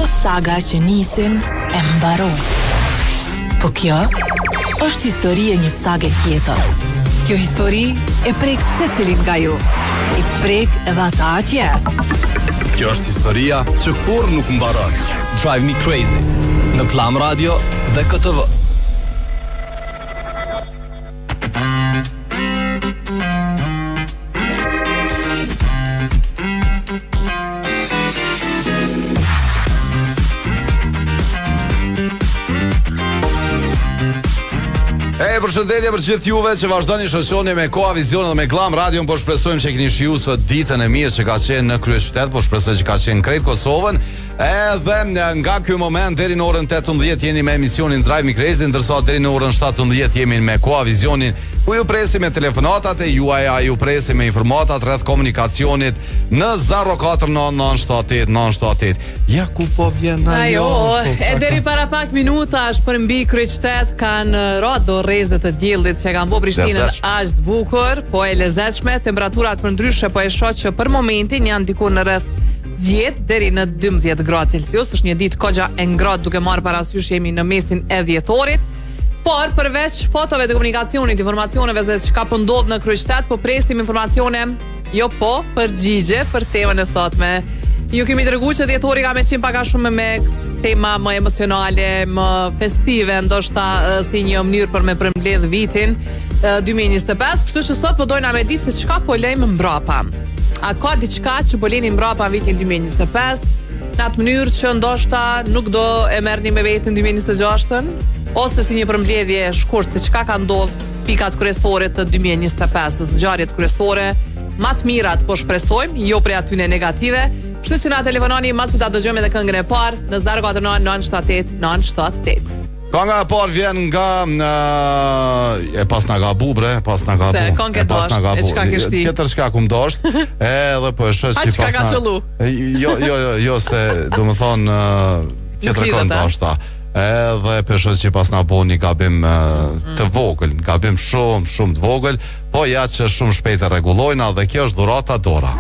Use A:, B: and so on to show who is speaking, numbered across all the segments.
A: Çdo saga që nisin e mbaron. Po kjo është histori e një sage tjetër. Kjo histori e prek secilin nga ju. I prek edhe ata atje.
B: Kjo është historia që kur nuk mbaron.
C: Drive Me Crazy në Klan Radio dhe KTV.
B: Përshëndetje për gjithë juve që vazhdoni shoqëni me Koha Vision dhe me Klan Radio, po shpresojmë që keni shijuar sot ditën e mirë që ka qenë në kryeqytet, po shpresoj që ka qenë krejt Kosovën. Edhe nga ky moment deri në orën 18 jeni me emisionin Drive Me Crazy, ndërsa deri në orën 17 jemi me Koha Visionin, ku ju presim me telefonatat e juaja, ju presim me informatat rreth komunikacionit në 049978978. Ja ku po vjen ajo.
D: E deri para pak minutash përmbi kryeqytet kanë rado rrezet e diellit që kanë bërë Prishtinën aq të bukur, po e lezetshme, temperaturat përndryshe po e shoh që për momentin janë diku në rreth 10 deri në 12 gradë Celsius. Është një ditë kogja e ngrohtë duke marrë parasysh jemi në mesin e dhjetorit. Por përveç fotove të komunikacionit, informacioneve se çka po ndodh në kryeqytet, po presim informacione përgjigje për temën e sotme. Ju kemi treguar që dhjetori ka me qenë pak a shumë me tema më emocionale, më festive, ndoshta si një mënyrë për me përmbledh vitin 2025, kështu që sot po dojna me ditë se çka po lejmë mbrapa. A ka diçka që po lejmë mbrapa vitin 2025, në atë mënyrë që ndoshta nuk do e merrni me veten 2026-ën, ose si një përmbledhje shkurt se çka ka ndodhur pikat kryesore të 2025-s, ngjarjet kryesore, më të mirat po shpresojmë, jo prej atyne negative. Kështu që na telefononi masi ta dëgjojmë edhe këngën e parë në 049-978-978.
B: Kënga e parë vjen nga e pas na gabu bre, pas na gabu.
D: Se këngë dosh, e çka ke shti?
B: Tjetër çka kum dosht. Edhe po e shoh si pas na.
D: Çka ka çollu?
B: Jo se domethën tjetër këngë doshta. Edhe peshoj që pas na boni gabim të vogël, gabim shumë të vogël, po ja që shumë shpejt e rregullojna dhe kjo është dhurata Dora.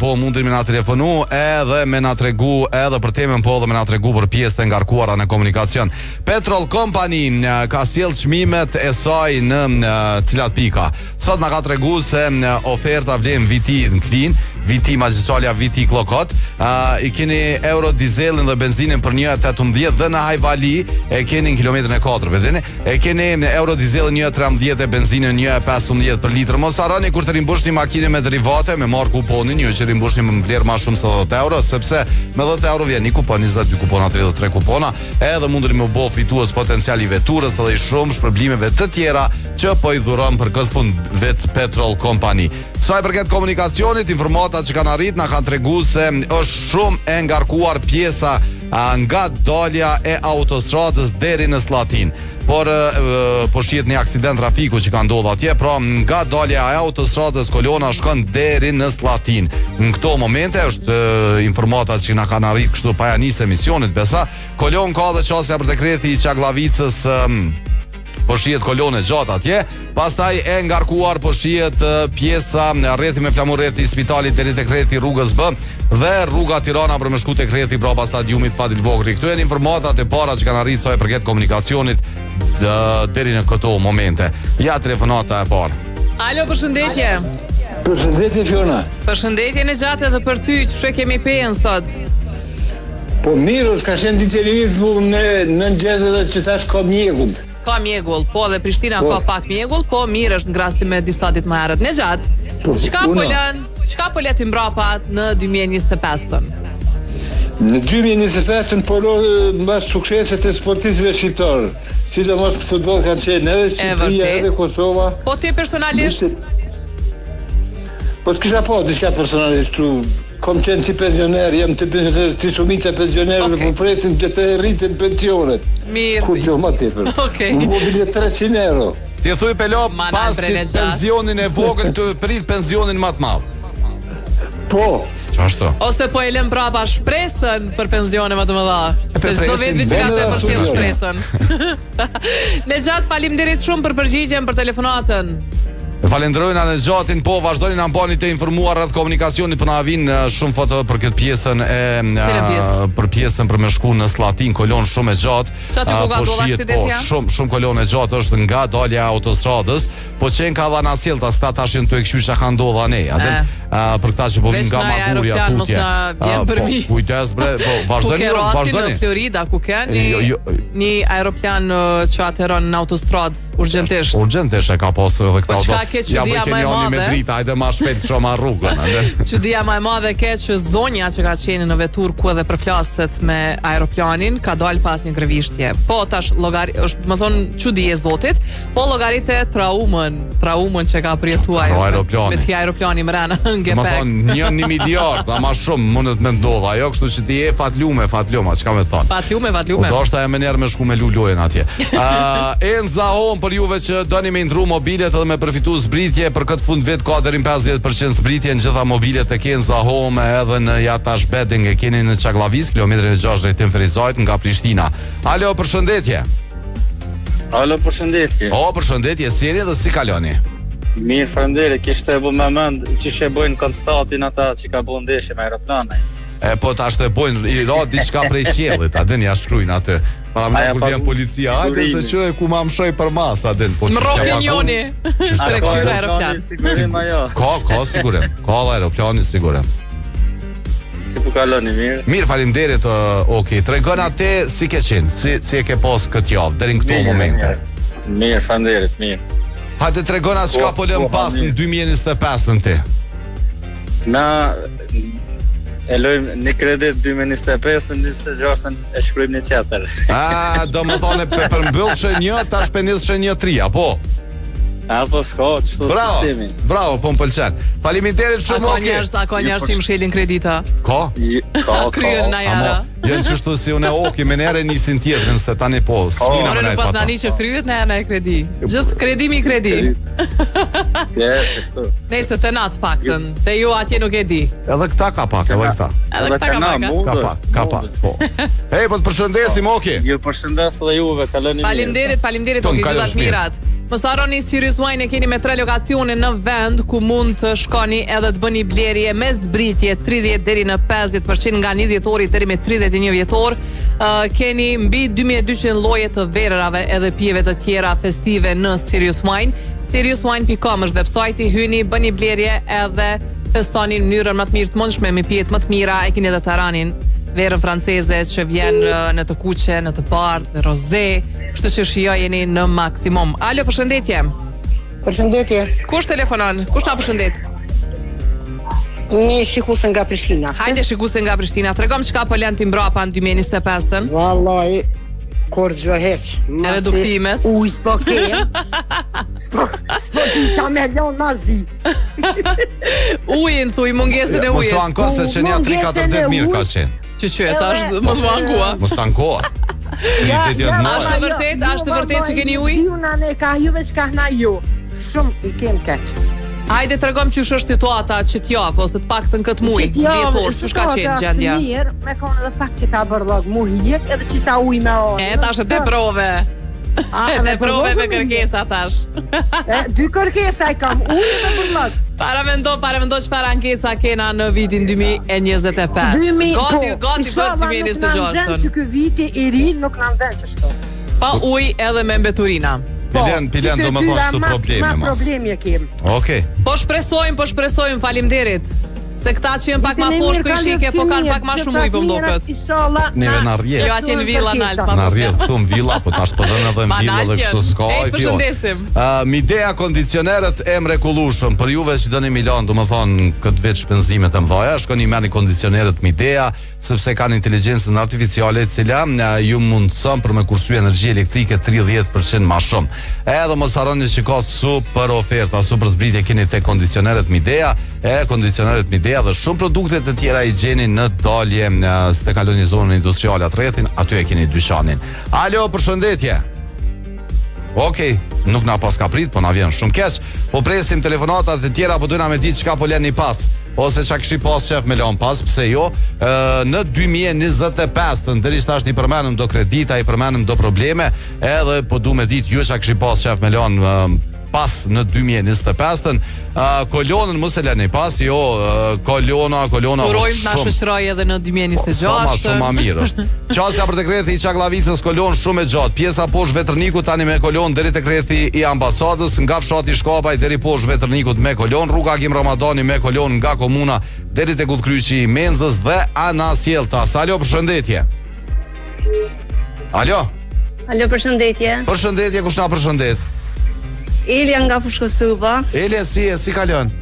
B: Po mundin me na telefonu edhe me na tregu edhe për temën, po edhe me na tregu për pjesët e ngarkuara në komunikacion. Petrol Company ka sjell çmimet e saj në cilat pika. Sot na ka tregu se oferta vlen viti në klin, viti magjistralja, viti klokot, i keni euro dizelin dhe benzinën për 1.18 dhe në Hajvali e keni në kilometrën e 4, vedeni? E keni euro dizelin 1.13 e benzinën 1.15 për litër. Mos harroni kur të rimbushni makinën me derivate, me marr kuponin, ju që rimbushni më vlerë më shumë se 10 euro, sepse me 10 euro vjen një kupon, 22 kupona, 33 kupona, edhe mundeni më bë fitues potencial i veturës edhe i shumë shpërblimeve të tjera që po i dhuron për këtë fund vet Petrol Company. Sa i përket komunikacionit, informatat që kanë arrit na kanë treguar se është shumë e ngarkuar pjesa nga dalja e autostradës deri në Slatin. Por po shihet një aksident trafiku që ka ndodhur atje, pra nga dalja e autostradës Kolona shkon deri në Slatin. Në këto momente është informatat që na kanë arrit kështu pa ja nisë emisionit, besa Kolon ka dhe çështja për dekreti i Çaglavicës, po shihet kolone gjatë atje, pastaj e ngarkuar po shihet pjesa rrethi me flamur rrethi spitalit deri tek rrethi rrugës B dhe rruga Tirana për me shku tek rrethi brapa stadiumit Fadil Vogri. Këto janë informatat e para që kanë arritur sa i përket komunikacionit deri në këto momente. Ja telefonata e parë.
D: Alo, përshëndetje.
E: Përshëndetje Fiona.
D: Përshëndetje në gjatë edhe për ty, çu kemi pen sot?
E: Po mirë, ka qenë ditë e mirë në gjendje edhe që tash ka mjegull.
D: Ka mjegull, po dhe Prishtina ka pak mjegull, po mirë është ngrasi me disa ditë më herët. Në gjatë, çka po lë ti mbrapa në 2025-ën?
E: Në 2025-ën po mbas sukseset e sportistëve shqiptarë, sidomos në futboll kanë qenë edhe Shqipëria edhe Kosova.
D: Po ti personalisht?
E: Po s'kisha po diçka personalisht tu. Kom qenë si pensioner, jam të shumit e pensionerëve, po presin që të rritin pensionet.
D: Mirë.
E: Kur gjo ma tepër. Më mobilet 300 euro.
B: Ti thuj Pelo, pas që pensionin e vogël të prit pensionin më të madh.
E: Po,
B: Çfarë?
D: Ose po e lëm prapa shpresën për pensione më të mëdha. Se çdo vit që ka 8% shpresën. Nexhat, faleminderit shumë për përgjigjen, për telefonatën.
B: Falenderojna në gjatin, po vazhdoni na bani të informuar rreth komunikacionit, po na vin shumë foto për këtë pjesën për pjesën për me shku në Slatin, kolon shumë e gjatë.
D: Po
B: shihet shumë kolon e gjatë është nga dalja e autostradës, po qen ka dhënë asjellta sta tashin tu e kshy çka ka ndodha ne. Për këtë që po vin nga Maguria tutje. Kujdes bre, po vazhdoni.
D: Në Florida ku kanë një aeroplan që ateron në autostradë urgjentisht.
B: Urgjentisht e ka pasur edhe këta.
D: Çudia më e madhe.
B: Drita, hajde më shpejt çoma rrugën.
D: Çudia më e madhe ke që zonja që ka qenë në vetur ku edhe përplaset me aeroplanin ka dalë pas një grevishtje. Po tash është, më thon, çudi e Zotit, po llogaritë traumën që ka përjetuar me ti aeroplani mrena në gepek.
B: Më thon 1 miliard, ama shumë mundet me ndodh ajo, kështu që ti je fatlume, çka më thon.
D: Fatlume.
B: Po doshta e mënyrë me shku me lulojën atje. Enza Home për juve që doni me ndru mobilet edhe me përfitu zbritje për këtë fund vit ka deri 50% zbritje në gjitha mobilet e Enza Home edhe në Jatash Bedding e keni në Çaklavis, kilometrin e 6 drejtim Ferizajt nga Prishtina. Alo, përshëndetje.
F: Alo, përshëndetje.
B: Përshëndetje, si jeni dhe si kaloni?
F: Mirë, faleminderit, kishte bu me mend ç'ishte bojnë konstatin ata që ka bën ndeshje me aeroplane.
B: Po tash të bojnë i ra diçka prej qiellit, a din ja shkruajnë atë. Para më kur vjen policia, hajde se çoj ku ma mshoj për mas, a din po
D: ç'është. Më rrogën joni. Ç'është reksyra aeroplan.
F: Sigurim ajo.
B: Ka sigurim. Ka aeroplani sigurim.
F: Si po kaloni mirë?
B: Mirë, faleminderit. Okej, tregon atë si ke qenë, si e ke pas këtë javë deri në këto momente.
F: Mirë, faleminderit, mirë.
B: Hajde tregon atë çka po lëm pas në 2025-ën ti.
F: Na e lojmë një kredit 2025, në 26-ën e shkrujmë një qetër.
B: Do më thone përmbyllshë një, tash penizshë një 3, apo?
F: Apo s'ka, qështu sistemi.
B: Bravo, po më pëlqen. Faleminderit shumë.
D: Ka njerëz që më shelin kredita.
B: Ka?
D: Kryen na jara.
B: Jënë qështu si unë oki, me nere nisin tjetërin se tani po.
D: Smina më nejtë pas nani që kryet në e kredi. Gjithë kredimi kredi. Nëjse të natë paktën, te ju atje nuk e di.
B: Edhe këta ka pak, edhe këta.
D: Edhe këta
B: ka pak, po. Hej, po të përshëndesim, oki.
F: Ju përshëndes dhe juve, kaloni mirë.
D: Faleminderit, oki, gjithat mirat. Mos harroni Sirius Wine e keni me 3 lokacione në vend ku mund të shkoni edhe të bëni blerje me zbritje 30 deri në 50% nga 1 dhjetori deri me 31 vjetor. Keni mbi 2200 lloje të verërave edhe pijeve të tjera festive në Sirius Wine. SiriusWine.com është websajti, hyni, bëni blerje edhe festoni në mënyrën më të mirë të mundshme me pijet më të mira. E keni edhe taranin, verën franceze që vjen në të kuqe, në të bardhë, roze, kështu që shijojeni në maksimum. Alo, përshëndetje.
G: Përshëndetje.
D: Kush telefonon? Kush na përshëndet?
G: Një shikuse nga Prishtina.
D: Hajde shikuse nga Prishtina. Tregom çka po lën ti mbrapa në 2025-ën.
G: Vallahi, kur gjë heq.
D: Reduktimet.
G: S'po ke. S'po kisha me lon nazi.
D: Ujin, thuj mungesën e ujit.
B: Mos u anko se që një 3-4 mirë ka qenë.
D: Që tash mos u ankua.
B: Mos t'ankoa.
D: Është vërtet që keni ujë?
G: Juna ne ka juve që ka na ju. Shumë i kem keq.
D: Hajde tregom ç'është situata që t'jap ose të paktën këtë muj, dhjetor, ç'është ka qenë gjendja?
G: Mirë, me kanë edhe pak që ta bërllog mu hiq edhe që ta ujë me orë.
D: Tash e prove. Edhe prove me kërkesa tash.
G: 2 kërkesa I kam, ujë me bërllog.
D: Para mendo çfarë ankesa kena në vitin 2025. Gati për 2026.
G: Që ky viti I ri nuk na vjen çështo.
D: Pa ujë edhe me mbeturina.
B: Pilen do më thonë shtu probleme mas.
G: Problemi e kem.
B: Okej.
D: Po shpresojmë, faleminderit. Se këta që jenë pak ma poshtë këshike, po kanë pak ma shumë ujë për mdokët.
B: Neve në rrjetë.
D: Jo atje në villa në altë.
B: Në rrjetë këtu në villa, po tash po dhenë edhe në villa dhe kështu s'ka.
D: Përshëndesim.
B: Midea kondicionerët e mrekullueshëm. Për juve që dëni Milan, do më thonë këtë vetë shpenzimet e mdhaja, shkoni merrni kondicionerët Midea, sepse kanë inteligjencën artificiale, cila ju mundson për me kursy energji elektrike 30% ma shumë. Edhe mos harroni që ka super oferta, super zbritje keni te kondicionerët Midea, kondicionerët Midea dhe shumë produkte të tjera higjieni në dalje të kaloni zonën industriale Atrethin, aty e keni dyqanin. Alo, përshëndetje. Okej, nuk na pas ka prit, po na vjen shumë keq. Po presim telefonatat e tjera, po dojna me ditë çka po leni pas. ose çka kishi pas shef me lan pas, pse jo? Në 2025 deri tash i përmendëm do kredita, i përmendëm do probleme, edhe po du me ditë ju çka kishi pas shef me lan pas në 2025 kolonën mos e lani pas, jo kolona
D: urojmë na shoqëroj edhe në 2026.
B: Shumë më mirë është. Qasja për tek rrethi i Çaklavicës kolon shumë e gjatë. Pjesa poshtë Vetrnikut tani me kolon deri tek rrethi i ambasadës, nga fshati Shkapaj deri poshtë Vetrnikut me kolon, rruga Agim Ramadani me kolon nga komuna deri tek udhkryqi i Menzës dhe Anasjeltas. Alo, përshëndetje. Alo,
H: përshëndetje.
B: Përshëndetje, kush na përshëndet?
H: Elja nga Fushkosova.
B: Elja, si kalon?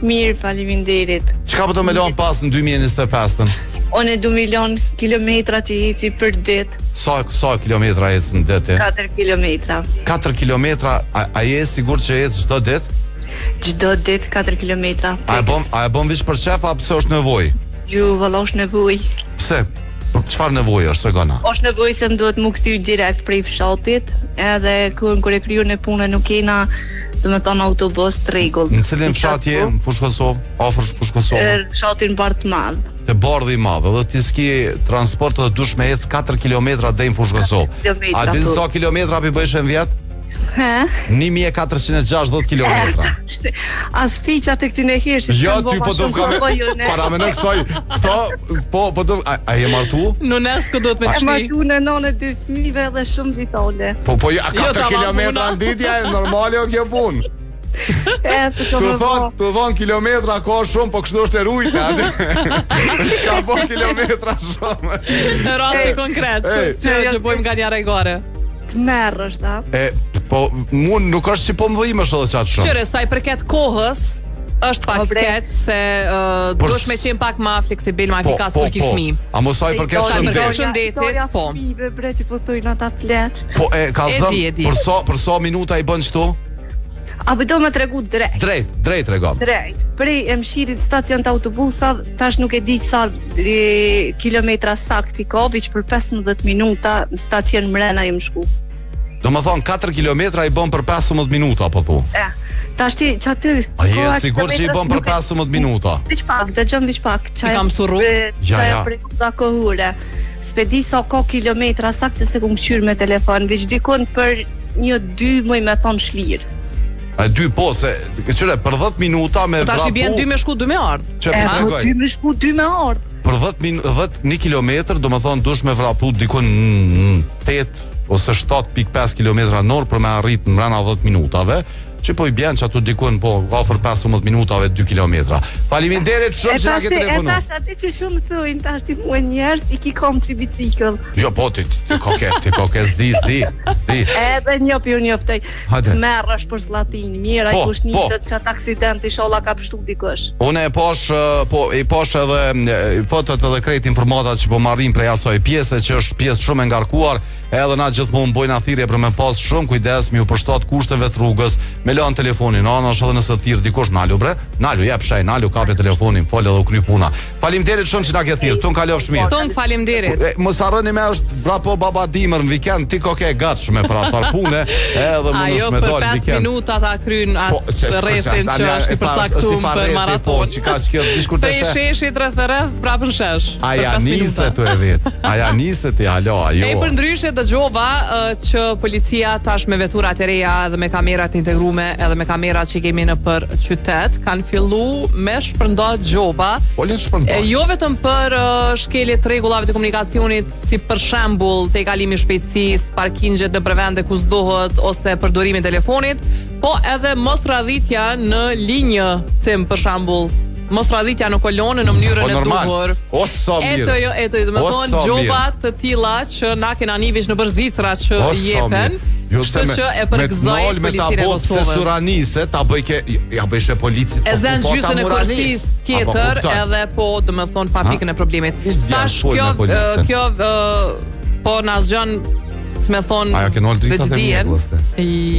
H: Mirë, faleminderit.
B: Çka po të më lën pas në 2025-ën?
H: Unë 2 milion kilometra që eci për ditë.
B: Sa kilometra ecën në ditë?
H: 4 kilometra.
B: 4 kilometra, a je sigurt që ecë çdo ditë?
H: Çdo ditë 4 kilometra.
B: A e bën veç për shef apo pse është nevojë?
H: Ju valla është nevojë.
B: Pse? Për çfarë nevojë është, tregona?
H: Është nevojë se më duhet më kthy direkt prej fshatit, edhe kur e kriju në punë nuk kena, do të thonë autobus rregull.
B: Në cilin fshat je? Fushkosov, afër Fushkosovës?
H: Fshatin Bardh Madh.
B: Te Bardhi i Madh, edhe ti ski transport dhe dush me ec 4 kilometra deri në Fushkosovë. A di sa kilometra pi bëhesh në vjet? 1460 kilometra.
H: As fiqa të këtine hirsh.
B: Jo, ty po do kam. Para më në kësaj, këto po do a je martu?
D: Në UNESCO do të me
H: shpi. E martu në nënë 2 fëmijëve dhe shumë vitale.
B: Po a 4 kilometra në ditja e normale o kjo punë. Tu thon kilometra ka shumë, po kështu është e rujtë, atë. Shka po kilometra shumë.
D: Në rasti konkret, që bojmë nga një regare.
H: Të merë është,
B: po, mund nuk është që po më dhime është edhe qatë shumë.
D: Qyre, sa i përket kohës, është pak keq se dush me qenë pak ma fleksibil, ma efikas për ki fmi.
B: A mos sa i përket
D: shëndetit, po.
H: Fmive bre që po thujnë ata fleqt.
B: Po, ka thëmë, për sa minuta i bën qëtu?
H: A do me tregu drejt.
B: Drejt regam.
H: Drejt. Prej e mshirit stacion të autobusav, tash nuk e di sa kilometra sakt i ka, viq për 15 minuta në stacion mrena i më shku.
B: Do më thonë 4 kilometra i bën për 15 minuta, po thu.
H: Tash ti që aty...
B: A je sigur që i bën për 15 minuta?
H: Viq pak, dhe gjëm viq pak.
D: I kam surru?
H: Qaj e prekuta kohure. S'pe di sa ka kilometra sakt se ku më qyrë me telefon, viq dikon për 1-2 muj me thonë shlirë.
B: A 2 po, se qëre, për 10 minuta me vrapu...
D: Ta shi bjen 2 me shku, 2 me ardhë.
H: Po 2 me shku, 2 me ardhë.
B: Për 1 kilometr, do më thonë, dush me vrapu dikon 8 ose 7.5 kilometra në orë për me arrit në mrena 10 minutave, që po i bjen që atu dikon po ofër 15 minutave 2 kilometra. Faleminderit shumë që na ke telefonu.
H: E tash ati që shumë thujnë, tash ti mua njerës, i ki kom si bicikl.
B: Jo, po, ti koke, zdi.
H: Edhe njoptej, merë është për zlatin, mira i kush njësët që atë aksident i shola ka pështu dikush.
B: Une e posh edhe fotot edhe krejt informatat që po marrim prej asoj pjese, që është pjesë shumë engarkuar, edhe na gjithmonë bojnë athirje për me pas shumë kujdes mi u përshtat kushteve të rrugës, me lanë telefonin, është edhe nëse të thirë dikush nalu bre, nalu jep shaj, nalu kape telefonin, folë edhe u kry puna. Faleminderit shumë që na ke thirë, tun kalofsh mirë.
D: Tun faleminderit.
B: Mos harroni me është vrapo baba dimër në vikend, ti koke gatshme për atë pune, edhe më nësh me dal
D: vikend. Ajo për 5 minuta ta kryn atë rrethin që është i përcaktuar për maraton.
B: Që ka kjo diskutë
D: shesh. Te sheshit rreth prapë në shesh.
B: Aja niset tu e vet. Aja niset ti alo, ajo.
D: E përndryshe dëgjova që policia tash me veturat e reja dhe me kamerat integruar edhe me kamerat që kemi në për qytet kanë fillu me shpërnda gjoba jo vetëm për shkelje të rregullave të komunikacionit si për shembull te kalimi shpejtësisë, parkingjet në vende ku s'dohet ose përdorimi i telefonit, po edhe mos radhitja në linjë, për shembull mos radhitja në kolonë në mënyrën e duhur.
B: Oso mirë.
D: Eto, do të thonë gjoba të tilla që na kena nivish në Zvicra që jepen. Kështu që e përgëzoj policinë e Kosovës.
B: Se suranise, ta bëjke, ja bëjshe policit.
D: E zënë gjysën e kërësis tjetër, edhe po, do me thonë, pa pikën e problemit. Tash, kjo, po në asgjën, të me thonë, dhe të dijen.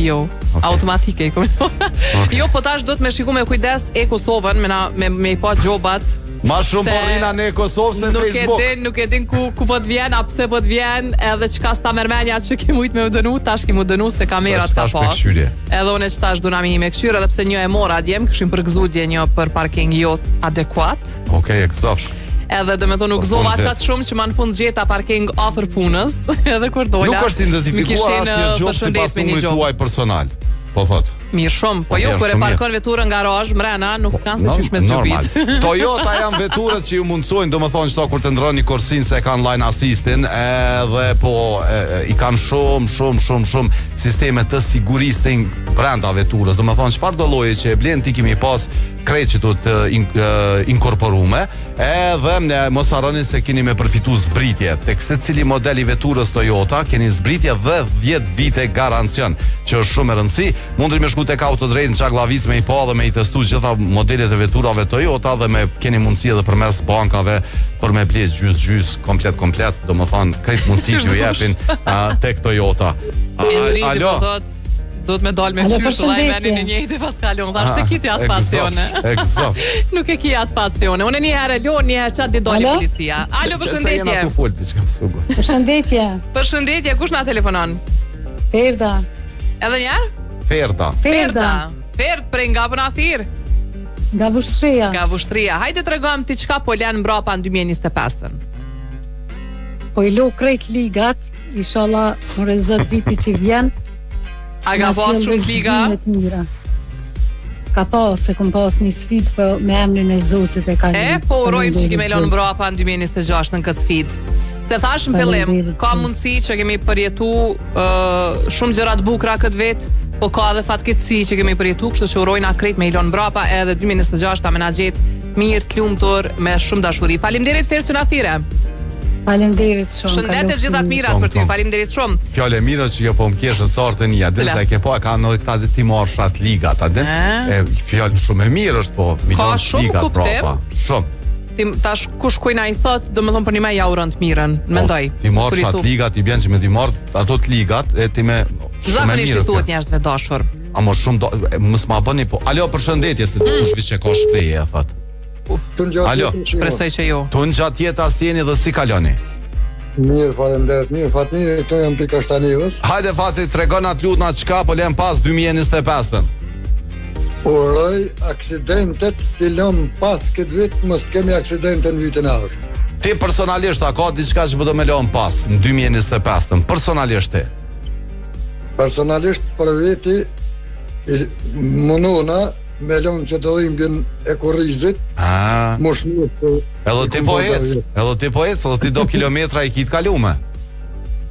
D: Jo, automatike i komentonë. Jo, po tash do të me shiku me kujdes e Kosovën, me i pa gjobat
B: Ma shumë po rrina në Kosovë se në Facebook.
D: Nuk e din ku po të vjen, a pse po të vjen, edhe çka sta mermenja që ki mujt me u dënu, tash ki mu dënu se kamerat ka pa. Edhe unë që tash duna mi me këshyre, edhe pse një e mora djem, këshim përgëzudje një për parking jo adekuat.
B: Okej, eksakt.
D: Edhe do me thonë u gëzova qatë shumë që ma në fund gjeta parking ofër punës. Edhe kur dola.
B: Nuk është identifikuar asnjë gjop sipas numrit tuaj personal. Po thot.
D: Mirë shumë, po jo, kur e parkon veturën nga garazh mrena, nuk kanë se qysh me të gjubit.
B: Toyota janë veturët që ju mundsojnë, do më thonë qëto kur të ndroni kursin se kanë line assistin, edhe po i kanë shumë sisteme të sigurisë brenda veturës. Do më thonë çfarë do lloje që e blen ti kemi pas krejt që të inkorporume, edhe mos harroni se keni me përfitu zbritje. Tek secili model i veturës Toyota keni zbritje dhe 10 vite garancion, që është shumë e rëndësi. Mundri me shku tek autodrejt në Çaklavic me i pa dhe me i testu gjitha modelet e veturave Toyota dhe me keni mundësi edhe përmes bankave për me ble gjys komplet, do më thonë krejt mundësi që ju jepin tek Toyota. Alo?
D: Do të me dalë me qysh dhe menin në njëjtë pas kalon. Thash se kiti atë pacione.
B: Eksakt.
D: Nuk e ki atë pacione. Unë një herë lo, një herë qatë di doli policia. Alo, përshëndetje. Përshëndetje, kush na telefonon?
I: Ferda.
D: Edhe njerë?
I: Ferda.
D: Ferd, prej nga përna thirë?
I: Nga Vushtria.
D: Nga Vushtria. Hajde të regojmë ti qka po len mbrapa në 2025-ën.
I: Po i lo krejt ligat, inshallah më rezët viti që vjen.
D: A ka pas shumë liga?
I: Ka pas, se kom pas një sfit për me emrin e Zotit e ka një.
D: Po urojmë që kemi lënë mbrapa në 2026 në këtë sfit. Se thash në fillim, ka mundësi që kemi përjetu shumë gjëra të bukura këtë vit, po ka edhe fatkeqësi që kemi përjetu, kështu që urojna krejt me i lënë mbrapa edhe 2026 ta menaxhet mirë, të lumtur, me shumë dashuri. Faleminderit Ferë që na thire.
I: Faleminderit shumë.
D: Shëndet e gjithat mirat për ty, faleminderit shumë.
B: Fjale mira që kjo po më kesh në cartë e një, dhe se ke po e ka në dhe këta dhe ti marrë shat ligat, a din? Fjale shumë e mirë është po, milion ligat prapa. Shumë.
D: Tash kush kujna i thot, do më thonë për një me ja urën të mirën, mendoj.
B: Ti marrë shat ligat, i bjen që me ti marrë ato të ligat, e ti me shumë e mirë.
D: Zakonisht i thuhet njerëzve dashur.
B: A më shumë, mësë ma bëni po. Alo, përshëndetje, se ti kush vi që ka shpreje, e thot. Alo,
D: shpresoj që ju.
B: Tu në gjatë jetë asjeni dhe si kaloni?
J: Mirë, faleminderit, mirë, Fatmiri, këto jam pika Shtanivës.
B: Hajde Fati, tregon atë lutna çka po lem pas 2025-ën.
J: Uroj aksidentet të lëm pas këtë vit, mos kemi aksidente në vitin e ardhshëm.
B: Ti personalisht a ka diçka që do me lëm pas në 2025-ën? Personalisht ti?
J: Personalisht për veti munona me lënë që të dhimbjen e Korrizit.
B: Edhe ti po ec, edhe ti do kilometra i kitë kalume.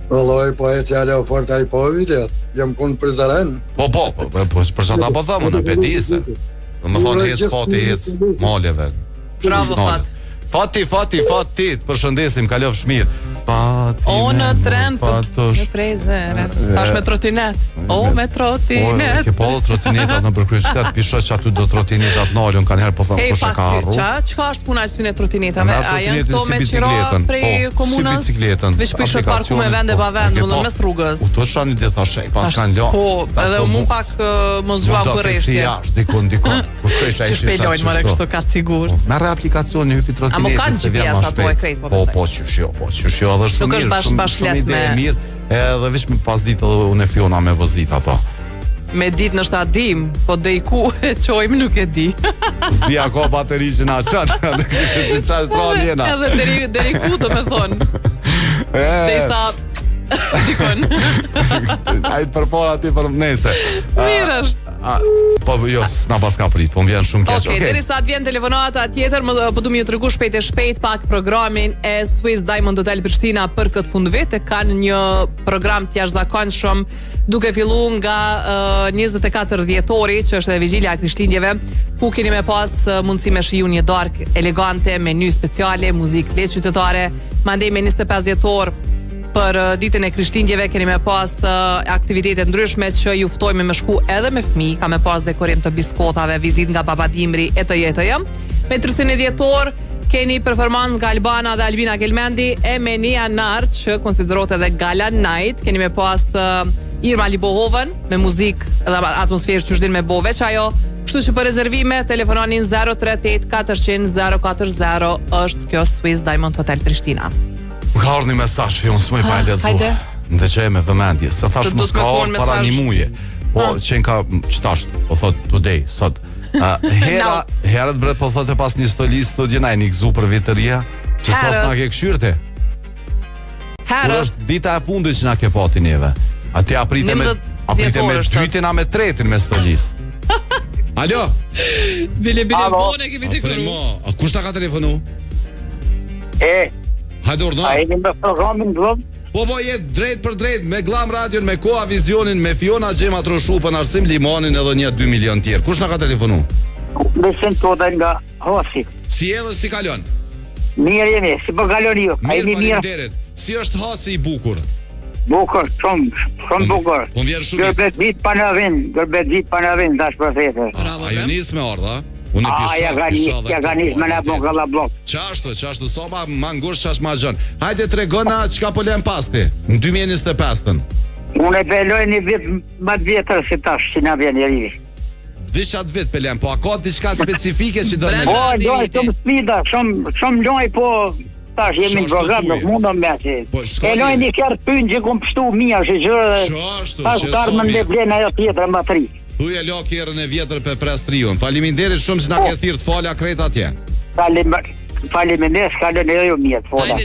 J: Vëlloj, po ec jale o fort a i po videt. Jam kun prizaren.
B: Po, për që ta po thëmë në petise. Dhe më thonë hec, Fati, hec, maleve.
D: Bravo, Fat.
B: Fati, të përshëndesim, kalof shmirë.
D: O në tren, në prezere. Tash me trotinet. O me trotinet.
B: Ke po trotinetat në përkryqytet, pisho që aty do trotinetat nalën, kanë herë po thëmë kushe ka arru.
D: Qka është puna që ty në trotinetave? A janë këto me qira prej komunës?
B: Si bicikletën.
D: Veç pisho të parku me vende pa vend, më dhe mes rrugës.
B: U të shani dhe thashej, pas kanë lo.
D: Po, edhe mu pak mos zhuam kërreshtje.
B: Dikon.
D: Që shpejlojnë mare kështu ka sigur.
B: Merë aplikacion një hypi trotinetit.
D: A më kanë GPS ato e krejt po
B: pësaj? Edhe shumë ide e mirë, edhe vish me pas ditë edhe unë e fiona me vëzit ato.
D: Me ditë në shtadim, po dhe i ku e qojmë nuk e di.
B: Zdi ako bateri që na qanë, edhe kështë që qa është tra njena.
D: Edhe dhe i ku do me thonë. Dhe i sa... Dikon.
B: Ajtë përpora ti për mnese.
D: Mirë është.
B: Po jo, s'na pas ka prit, po më vjen shumë keq.
D: Okej, deri sa të vjen telefonata tjetër, po du më ju tregu shpejt pak programin e Swiss Diamond Hotel Prishtina për këtë fundvit. Kanë një program të jashtëzakonshëm, duke filluar nga 24 dhjetori, që është e vigjilja e Krishtlindjeve, ku keni me pas mundësi me shiju një darkë elegante, menu speciale, muzikë letë qytetare, mandej me 25 dhjetor për ditën e Krishtlindjeve keni me pas aktivitete ndryshme që ju ftojmë me shku edhe me fëmijë, ka me pas dekorim të biskotave, vizit nga Baba Dimri, etj. Me 30 dhjetor keni performancë nga Albana dhe Albina Gelmendi e me një anar që konsiderohet edhe Gala Night. Keni me pas Irma Libohoven me muzikë dhe atmosferë që shdin me bo, veç ajo Kështu që për rezervime telefononin 038 400 040 është kjo Swiss Diamond Hotel Prishtina.
B: Më ka ardhur një mesazh që unë s'më pa lexuar.
D: Hajde.
B: Ndëqej me vëmendje. Sa thash mos ka ardhur para një muaji. Po qen ka çtash, po thot today, sot. Herët bre po thotë pas një stolisë studienaj një gëzu për vitëria që sos na ke këshyrte. Kur është dita e fundit që na ke pati neve. Ati aprite me dytin a me tretin me stolisë. Alo?
D: Bile vone kemi të kërru.
B: Kush ta ka telefonu? Hajde urna.
K: A e një me programin vëm?
B: Po jetë drejt për drejt me Glam Radion, me Koa Vizionin, me Fiona Gjema Troshupën, Arsim Limonin edhe një 2 milion tjerë. Kush na ka telefonu?
K: Besim të odaj nga Hosi.
B: Si edhe si kalon?
K: Mirë jemi, si për kalon ju.
B: Mirë falimderit. Si është Hosi i bukur?
K: Bukur, shumë bukur.
B: Po vjen shumë.
K: Gërbet vit pa në vind, dash për thete.
B: A ju nis me ardha? Unë
K: ja ka nis me në bokalla blok.
B: Qashtu, soma ma ngush qash ma gjën. Hajde tregona çka po lem pasti në 2025-ën.
K: Unë e beloj një vit më të vjetër si tash, që na vjen njeri.
B: Vishat vit pe lem, po a ka diçka specifike që do me lem?
K: Po, doj, shumë spida, shumë loj, po tash jemi në program, nuk mundëm me që. E loj një kërë pynë që kom pështu mija, që gjërë, tash karë më ndeblen ajo tjetër më tri.
B: Thuja lo kjerën e vjetër për pres triun. Faleminderit shumë që na ke thirrë të falja krejt atje.
K: Faleminderit, kalon edhe ju mirë të fola.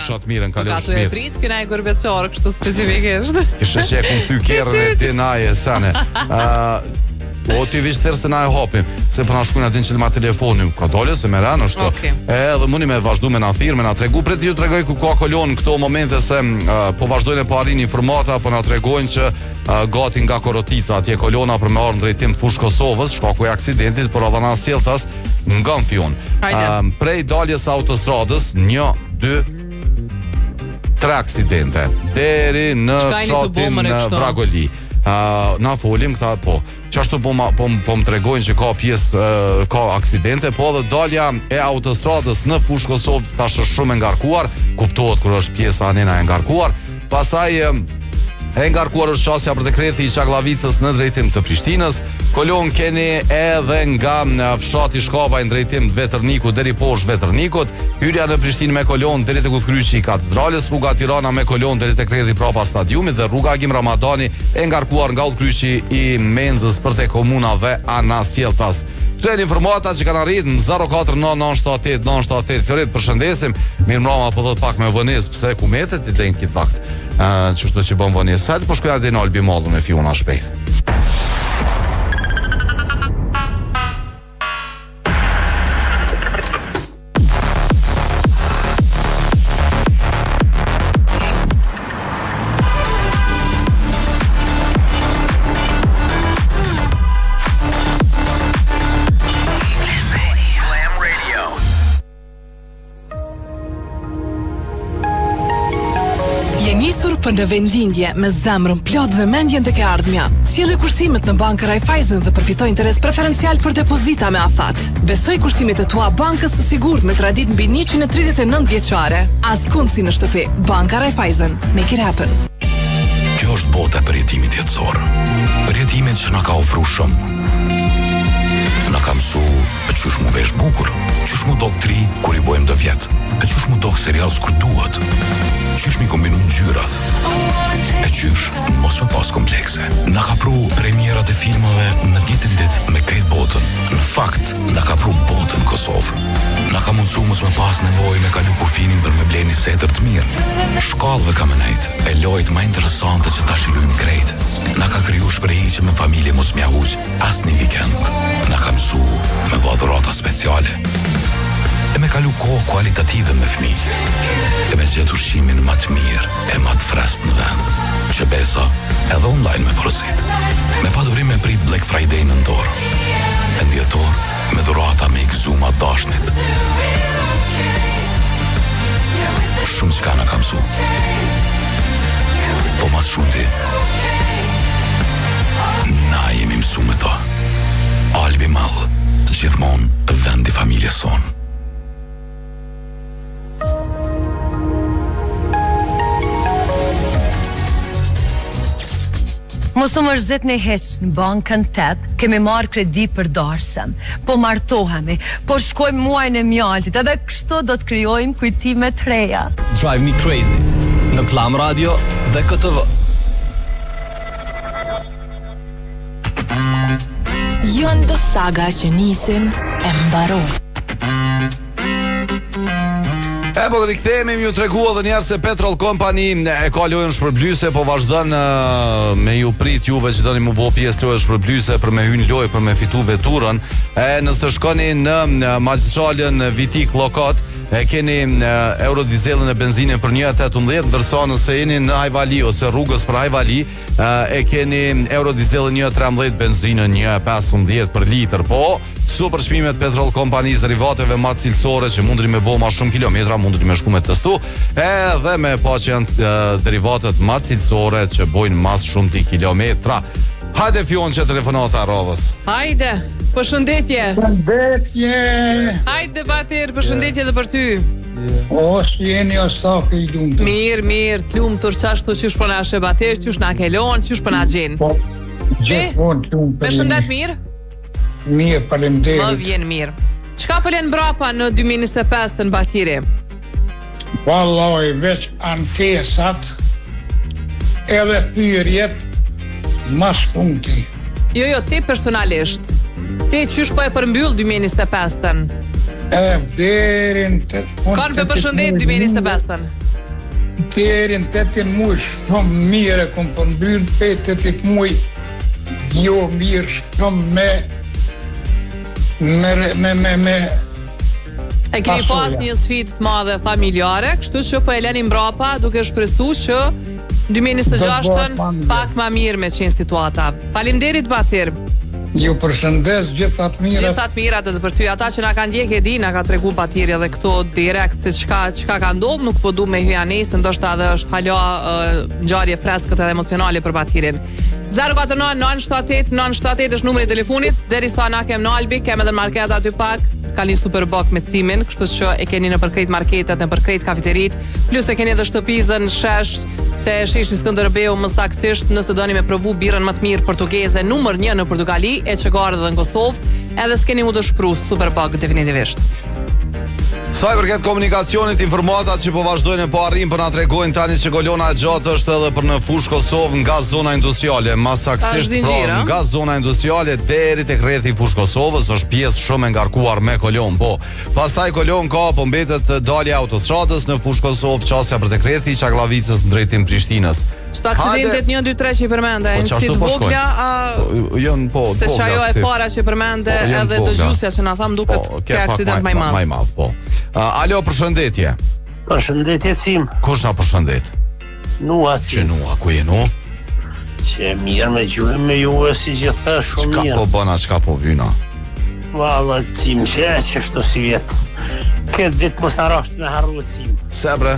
B: Fshat mirën, kalon
D: mirë. Ka të e prit, këna e gërbecorë, kështu specifikisht.
B: Kishe që e kun ty kjerën e dinaje, sene. Po ti vish tërë se na e hopim, se për na shkujnë atin që ma telefonim, ka dole se me ranë është. Edhe mundi me vazhdu me na thirë, me na tregu. Pre ti ju tregoj ku ka kolon në këto momente se po vazhdojnë e po arrin informata, po na tregojnë që gati nga Korotica, atje kolona për me arë në drejtim të fush Kosovës, shkaku e aksidentit, por edhe na sjelltas nga në Fion. Prej daljes autostradës, 1, 2, 3 aksidente, deri në fshatin Vragoli. Na folim këta po. Qashtu po më tregojnë që ka pjesë ka aksidente, po edhe dalja e autostradës në fushë Kosovë tash është shumë e ngarkuar, kuptohet kur është pjesa anena e ngarkuar. Pastaj e ngarkuar është qasja për dekreti i Çaglavicës në drejtim të Prishtinës. Kolon keni edhe nga fshati Shkava në drejtim të Vetërnikut deri poshtë Vetërnikut, hyrja në Prishtinë me kolon deri te Kuthkryqi i Katedrales, rruga Tirana me kolon deri te kredi prapa stadiumit dhe rruga Agim Ramadani e ngarkuar nga Udhkryqi i Menzës për te komuna dhe ana Sjelltas. Këto janë informata që kanë arritur në 049978978. Florit, përshëndesim. Mirëmbrëma, po thot pak me vonesë pse kumetet i den kit vakt. Çështë që bën vonesë. Sa po shkojnë atë në Albi Mallun me Fiona shpejt.
A: Për në vendlindje me zemrën plot dhe mendjen të ke ardhmja. Sjellë kursimet në Banka Raiffeisen dhe përfitoj interes preferencial për depozita me afat. Besoj kursimet e tua bankës së sigurt me tradit mbi 139 vjeçare. Askund si në shtëpi. Banka Raiffeisen. Make it happen.
L: Kjo është bota e përjetimit jetësor. Përjetimin që na ka ofruar shumë. Na ka mësu e qysh mu vesh bukur, qysh mu dok tri kur i bojmë dë vjet, e qysh mu dok serial s'kur duhet, qysh mi kombinu ngjyrat, e qysh mos me pas komplekse. Na ka pru premierat e filmave në ditën ditë me krejt botën. Në fakt, na ka pru botën Kosovë. Na ka mundsu mos me pas nevojë me kalu kufinin për me bleni setër të mirë. Shkallëve ka me nejt, e lojt ma interesante që ta shilujmë krejt. Na ka kriju shprehje me familje mos mja huq as një vikend. Na ka mësu me bë dhurata speciale. E me kalu kohë kualitative me fëmijë. E me gjetë ushqimin më të mirë e më të freskët në vend. Që besa edhe online me porosit. Me padurim me prit Black Friday në dorë. E në dhjetor me dhurata me i gëzuma dashnit. Shumë qka na ka mësu. Po mas shumëti na jemi mësu me ta. Albi Mall, gjithmonë vendi familjes sonë.
M: Mos u mërzit në heq në bankën tep, kemi marrë kredi për darsëm, po martohemi, po shkojmë muajin e mjaltit, edhe kështu do të krijojmë kujtime të reja.
C: Drive Me Crazy në Klam Radio dhe KTV.
A: Janë do saga që nisin e mbaron.
B: Po rikthehemi, ju tregua edhe njerë se Petrol Company e ka lojën shpërblyese, po vazhdon me ju prit juve që doni mu bo pjesë lojë shpërblyese për me hyrë lojë, për me fitu veturën. Nëse shkoni në magjistralën Vitik Llokat, e keni eurodizelën e benzinën për 1.18, ndërsa nëse jeni në Ajvali ose rrugës për Ajvali, e keni eurodizelën 1.13, benzinën 1.15 për litër. Po super çmimet Petrol Kompanisë derivateve ma cilësore që mundri me bo ma shumë kilometra, mundri me shku me testu, edhe me pa që janë derivatet ma cilësore që bojnë mas shumë ti kilometra. Hajde Fion që telefonata Rovës.
D: Hajde, përshëndetje.
N: Përshëndetje.
D: Hajde Batir, përshëndetje dhe për ty.
N: O, si jeni o stafë i lumëtur.
D: Mirë, të lumëtur, qashtu qysh përna shë Batir, qysh na kelon, qysh përna gjenë.
N: Gjithmonë të lumë për
D: përshëndet mirë?
N: Mirë, faleminderit.
D: Më vjen mirë. Çka pëlen mbrapa në 2025 në Batiri?
N: Vallaj, veç ankesat edhe pyrjet mas funti.
D: Jo, ti personalisht. Ti qysh po e përmbyll 2025-ën?
N: Derin të...
D: Kanë për përshëndet 2025-ën?
N: Derin 8 muaj shumë mire kom përmbyll, 8 muaj jo mirë shumë
D: E keni pas një sfidë të madhe familjare, kështu që po e leni mbrapa duke shpresu që 2026-ën pak ma mirë me qenë situata. Faleminderit Batir.
N: Ju përshëndes gjithat mirat.
D: Gjithat mirat edhe për ty. Ata që na kanë ndjek e di, na ka tregu Batiri edhe këto direkt se çka ka ndodhur, nuk po du me hyja nesër, ndoshta edhe është hala ngjarje freskët edhe emocionale për Batirin. 049-978-978 është numri i telefonit. Derisa na kem në Albi, kem edhe në market aty pak, ka një Superbox me cimin, kështu që e keni në përkrejt marketet, në përkrejt kafeterit, plus e keni edhe shtëpizën shesh te sheshi Skënderbeu më saktësisht, nëse doni me provu birrën më të mirë portugeze numër 1 në Portugali, e çegarë edhe në Kosovë, edhe s'keni mu të shpru Superbox definitivisht.
B: Sa i përket komunikacionit, informatat që po vazhdojnë po arrin për na tregojnë tani që kolona e gjatë është edhe për në fushë Kosovë nga zona industriale, më saktësisht nga zona industriale deri tek rrethi fushë Kosovës, është pjesë shumë e ngarkuar me kolon, po. Pastaj kolon ka po mbetet dalja e autostradës në fushë Kosovë, qasja për tek rrethi Çaglavicës në drejtim Prishtinës.
D: Çto aksidentet 1 2 3 që i përmende, janë si të vogla,
B: janë po.
D: Se ajo e para që përmende edhe dëgjuesja që na tham duket ke aksident më i madh.
B: Po. Alo, përshëndetje.
O: Përshëndetje Cim.
B: Kush na përshëndet?
O: Nua.
B: Që Nua, ku je nu?
O: Që mirë me gjuhë me juve si gjithë shumë mirë.
B: Çka po bëna, çka po vyna?
O: Valla Cim, që shto si vjet. Këtë vit mos na rasht me harru Cim.
B: Pse bre?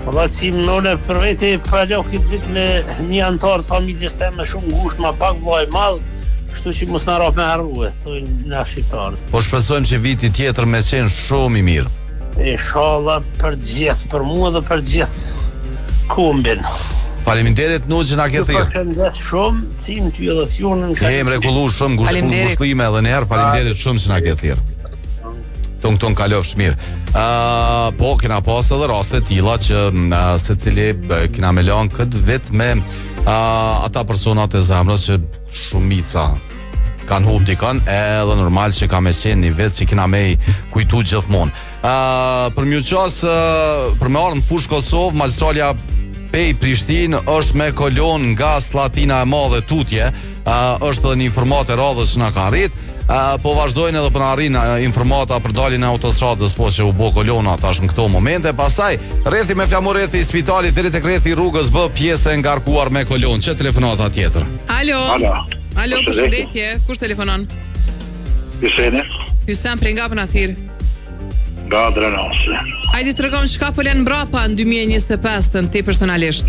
O: Valla Cim, nëne për vete palo këtë vit me një antar të familjes teme shumë ngusht, ma pak vaj madh. Kështu që mos na rap me harruë, thojnë na shqiptarët.
B: Po shpresojmë që viti tjetër me qenë shumë i mirë.
O: Inshallah për të gjithë, për mua dhe për të gjithë kombin.
B: Faleminderit nu që na ke thirrë.
O: Ju përshëndes shumë, Cim, ty edhe Sionën.
B: Je mrekullu shumë, ngushëllime edhe një herë, faleminderit shumë që na ke thirrë. Ton kalofsh mirë. Po kena pas edhe raste tilla që secili kena me lënë këtë vit me ata personat e zemrës që shumica kanë hup dikën, edhe normal që ka me qenë një vit që kena me kujtu gjithmonë. Për mjë qasë, për me arë në fushë Kosovë, magistralja Pej Prishtinë është me kolon nga Slatina e Madhe tutje, është edhe një informat e radhës që na ka arrit. Po vazhdojnë edhe për në arrinë informata për dalin e autostradës, po që u bo kolona tash në këto momente. Pastaj, rrethi me flamur rrethi i spitalit deri tek rrethi rrugës bë pjesë e ngarkuar me kolon. Që telefonata tjetër?
D: Alo, përshëndetje, kush telefonon? Hysem prej nga për në thirë?
P: Nga Drenase.
D: Hajde të regom çka pëlen mbrapa në 2025 ti personalisht?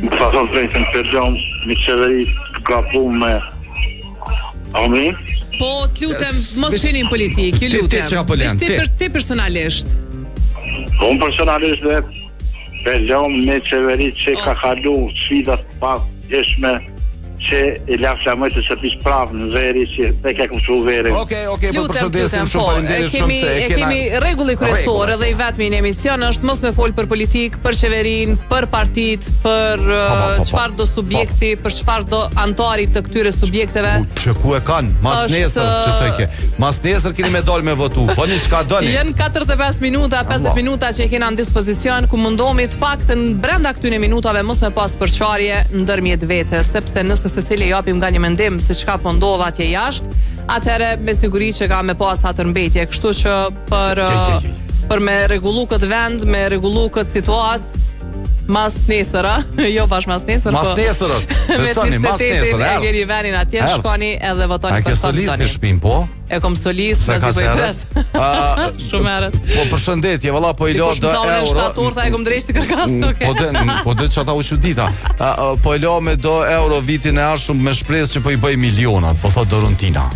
P: Më fason drejtën për gjom, një qeveri ka punë me Amin?
D: Po, të lutem, mos qenin politik, ju lutem.
B: Ti personalisht.
D: Ti personalisht.
P: Po, unë personalisht dhe Pelom me qeverit që ka kalu sfidat pa jeshme që e la flamojtë se pish prapë në veri që te ke kumshu veri.
B: Okej, për përshëndesim shumë faleminderit shumë se
D: e kemi rregulli kryesor edhe i vetmi në emision është mos me fol për politik, për qeverinë, për partit, për çfarë do subjekti, për çfarë do antari të këtyre subjekteve.
B: Që ku e kanë? Mas nesër që thëke. Mas nesër keni me dal me votu. Bëni çka doni.
D: Janë 45 minuta, 50 minuta që i kena në dispozicion ku mundohemi të paktën brenda këtyre minutave mos me pas përçarje ndërmjet vetes, sepse nëse secili japim nga një mendim se çka po ndodh atje jashtë, atëherë me siguri që ka me pas atërmbetje, kështu që për me rregullu këtë vend, me rregullu këtë situatë, mas nesër, jo bash mas nesër,
B: mas nesër është. Besoni, mas nesër.
D: E keni venin atje, shkoni edhe votoni
B: për stolistë në shtëpinë, po?
D: E kom stolistë, me zi bëj pres. Shumë herët.
B: Po përshëndetje, valla po i lo do euro.
D: E kom drejt të kërkas,
B: Po dhe çata u çudita. Po i lo me do euro vitin e ardhshëm me shpresë që po i bëj milionat, po thot Dorontina.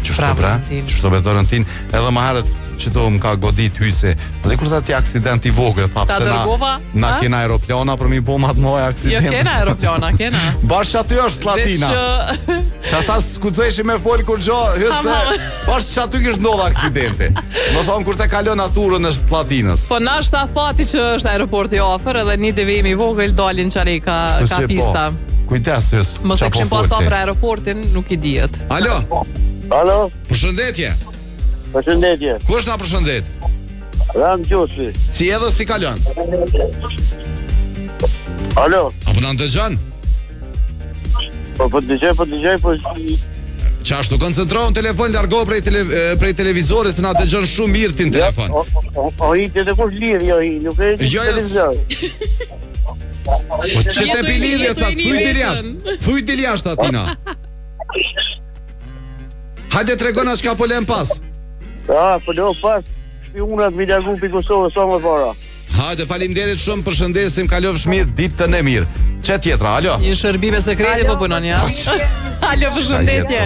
B: Ç'është be Dorontin, edhe më herët që do më ka godit hyse. Dhe kur ti aksident i vogël,
D: ta dërgova?
B: Na kena aeroplana për mi bomat mëoja aksident.
D: Jo kena aeroplana, kena.
B: Bash aty është Slatina. Çata skuqzojshi me fol kur gjo, hyse. Bash aty që ndodh aksidenti. Do thon kur te kalon naturën në Slatinës.
D: Po na është afati që është aeroporti afër edhe një devijim i vogël dalin çari ka pista.
B: Kujdes hys.
D: Mos e kishim pas afër aeroportin, nuk i dihet.
B: Alo.
K: Alo.
B: Përshëndetje.
K: Përshëndetje.
B: Kush na përshëndet?
K: Ram Gjoshi.
B: Si edhe si kalon?
K: Alo.
B: Apo na dëgjon?
K: Po dëgjoj, po
B: Qashtu, koncentrohu në telefon, largo prej televizorit se na dëgjon shumë mirë ti në telefon.
K: O i të kush lirë, jo i, nuk e një televizor.
B: Po që te pilidhje sa, thuj dil jashtë atina. Hajde tregona çka po lëm pas.
K: Po do pas shpionat me largu pi Kosovës sa më para.
B: Hajde, faleminderit shumë, përshëndesim, kalofsh mirë ditën e mirë. Çe tjetra, alo?
D: Një shërbime sekrete po punon ja. Alo, përshëndetje.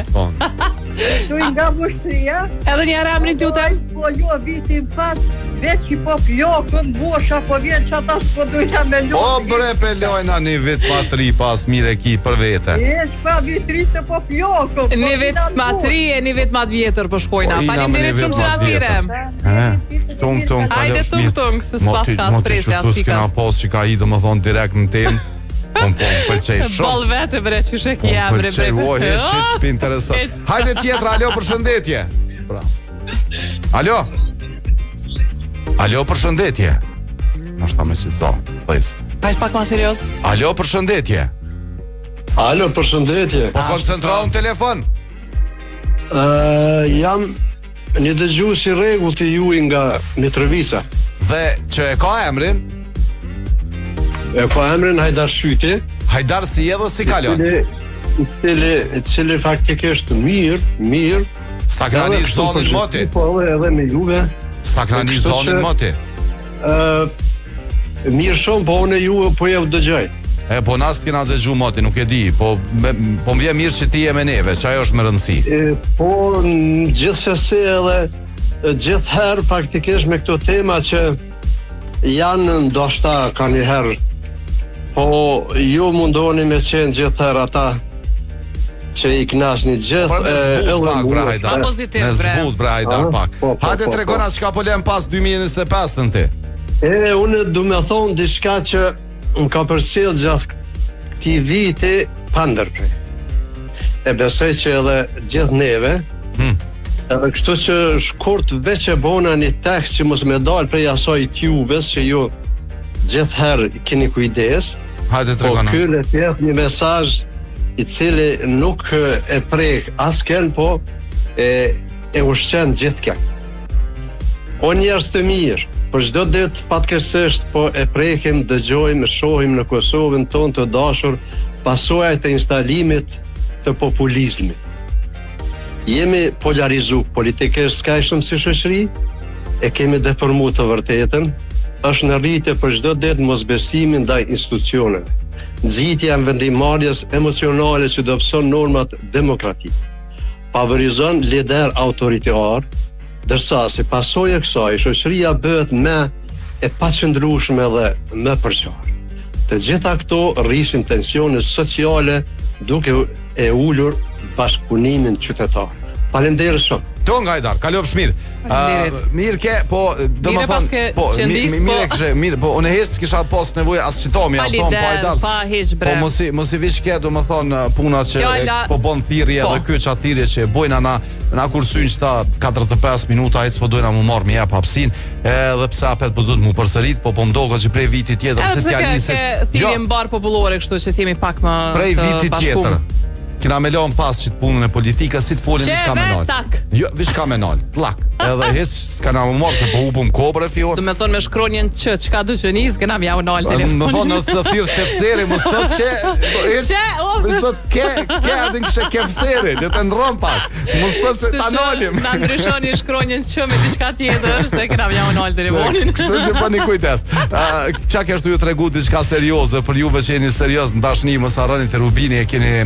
G: Tu nga Vështria?
D: Edhe një emrin t'jutem?
G: Po jo vitin pas, veç i po plokën, bosha po vjen që ata s'po dujta me lojnë.
B: O bre pe lojna një vit ma tri pas mire ki për vete.
G: E shpa vitri se po plokën.
D: Një vit ma tri e një vit ma t'vjetër po shkojna. Faleminderit shumë që na thire.
B: Tung,
D: hajde tung, se s'pas ka spresja as pikas.
B: Kena pos që ka i do më thonë direkt në temë. Po pëlqej shumë.
D: Ball vete bre që shek jam bre.
B: Shit spi interesant. Hajde tjetra, alo, përshëndetje. Alo. Alo, përshëndetje. Nështë me qëtëzo, dhejës.
D: Pa ishtë pak ma serios.
B: Alo, përshëndetje.
E: Alo, përshëndetje.
B: Po koncentrohu në telefon.
E: Jam një dëgjues i rregullt i juaj nga Mitrovica.
B: Dhe që e ka emrin?
E: E ka emrin Hajdar Shyti.
B: Hajdar si edhe si kalon?
E: Cili faktikisht mirë.
B: Stakrani zonin moti?
E: Po edhe me juve.
B: Stakrani zonin moti?
E: Mirë shumë, po unë ju po e dëgjoj.
B: Po nas t'kena dëgju moti, nuk e di, po më vjen mirë që ti je me neve, që ajo është me rëndësi.
E: Po gjithsesi edhe gjithherë faktikisht me këto tema që janë ndoshta ka një herë, po ju mundoni me qenë gjithherë ata që i knasni gjithë.
B: Ne zbut pra Hajdar pak. Hajde tregona çka po lëm pas 2025-ën ti.
E: Unë du me thonë diçka që më ka përcjell gjatë këtij viti pa ndërprej. E besoj që edhe gjithë neve, edhe kështu që shkurt veç e bona një tekst që mos me dalë prej asaj tubes që ju gjithherë keni kujdes.
B: Hajde tregona.
E: Po ky le të jep një mesazh i cili nuk e prek asken, po e ushqen gjithkën. O njerëz të mirë, për çdo ditë fatkeqësisht po e prekim, dëgjojmë, shohim në Kosovën tonë të dashur pasojat e instalimit të populizmit. Jemi polarizuar politikisht skajshëm si shoqëri, e kemi deformuar të vërtetën, është në rritje për çdo ditë mosbesimin ndaj institucioneve. Nxitja e vendimarrjes emocionale që dobëson normat demokratike. Favorizon lider autoritar, ndërsa si pasojë e kësaj shoqëria bëhet më e paqëndrueshme dhe më përqarë. Të gjitha këto rrishin tensione sociale duke e ulur bashkëpunimin qytetar. Faleminderit shumë.
B: Ton Gajdar, kalofsh mirë. Mirë ke, po domethënë, po mirë, po unë hes kisha pas nevojë as çitomi, ja thon po Gajdar. Po mos i vish ke domethënë punat që po bën thirrje edhe ky çat thirrje që bojna na kursyn çta 45 minuta ai s'po dojna më marr më jap hapsin, edhe pse apet po duhet më përsërit, po ndoqet që prej vitit tjetër socialistë.
D: Ke thirrje mbar popullore, kështu që themi pak më
B: prej vitit tjetër. Kina me lon pas që të punën e politikës, si të folin vish kamenol. Jo, vish kamenol, tlak. Edhe hes s'kana më marrë se po upëm kobre fjor.
D: Do me thonë me shkronjen çka do që nis, kena më javë nal telefon.
B: Më thonë të thirr shefseri, mos thot që mos thot ke adin kështë kefseri, le të ndron pak. Mos thot se ta nolim.
D: Na ndryshoni shkronjen që me diçka tjetër, se kena më javë nal telefonin.
B: Kështu që bëni kujdes. Çka kështu ju tregu diçka serioze për juve që jeni serioz në dashni, mos harroni te Rubini e keni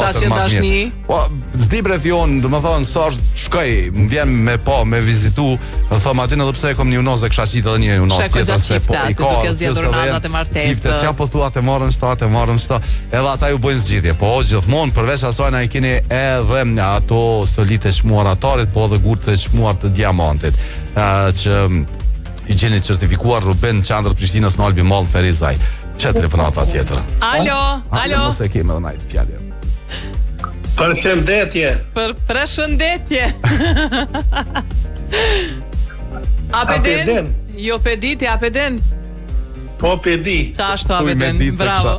D: Po,
B: zdi brefion, do më thonë, sa shkoj, më vjen me me vizitu, dhe thëmë atin edhe pse e kom një unoz e kësha qitë edhe një unoz tjetër, se po i ka,
D: duke zgjedhur nazat e martesës.
B: Qa po thua, te marrën shta, edhe ata ju bojnë zgjidhje, po gjithmonë, përveç asajna i keni edhe ato stolit e çmuar atarit, po edhe gurt e çmuar të diamantit, që i gjeni certifikuar Ruben Qandrët Prishtinës në Albi Mall Ferizaj. Që telefonata tjetër?
D: Alo.
B: Mos e kemë edhe najtë fjallë.
O: Përshëndetje.
D: Përshëndetje. Apeden? Jo pediti, Apeden?
O: Po pedi.
D: Qa ashtu Apeden? Bravo.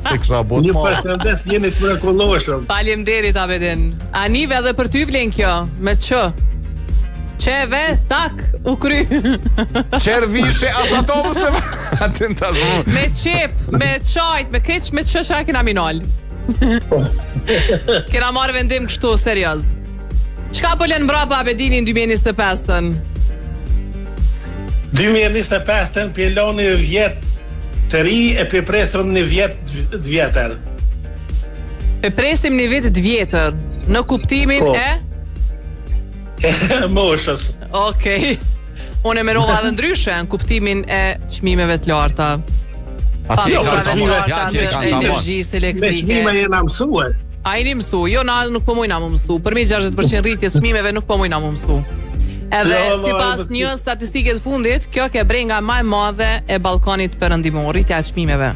B: Se kësha bot
O: një përshëndes jeni të mrekulloshëm.
D: Faleminderit Apeden. Anive edhe për ty vlen kjo, me që? Qeve, tak, u kry.
B: Qervishe, as ato mëse
D: me qep, me qajt, me keq, me që kena minol. Kena marrë vendim kështu, serios. Qka po len mbrapa Apedinin 2025-ën?
O: 2025-ën pjeloni vjet të ri e presim një vjet të vjetër.
D: Presim një vjet të vjetër, në kuptimin e?
O: Moshës.
D: Okej. Unë e menova edhe ndryshe në kuptimin e çmimeve të larta.
B: Atje
D: energjisë elektrike.
O: Me çmime jena mësuar.
D: A jeni mësu? Jo, na nuk po mujna më mësu. Për mi 60% rritje të çmimeve nuk po mujna më mësu. Edhe sipas një statistike të fundit, kjo ke brenga më e madhe e Ballkanit Perëndimor, rritja e çmimeve.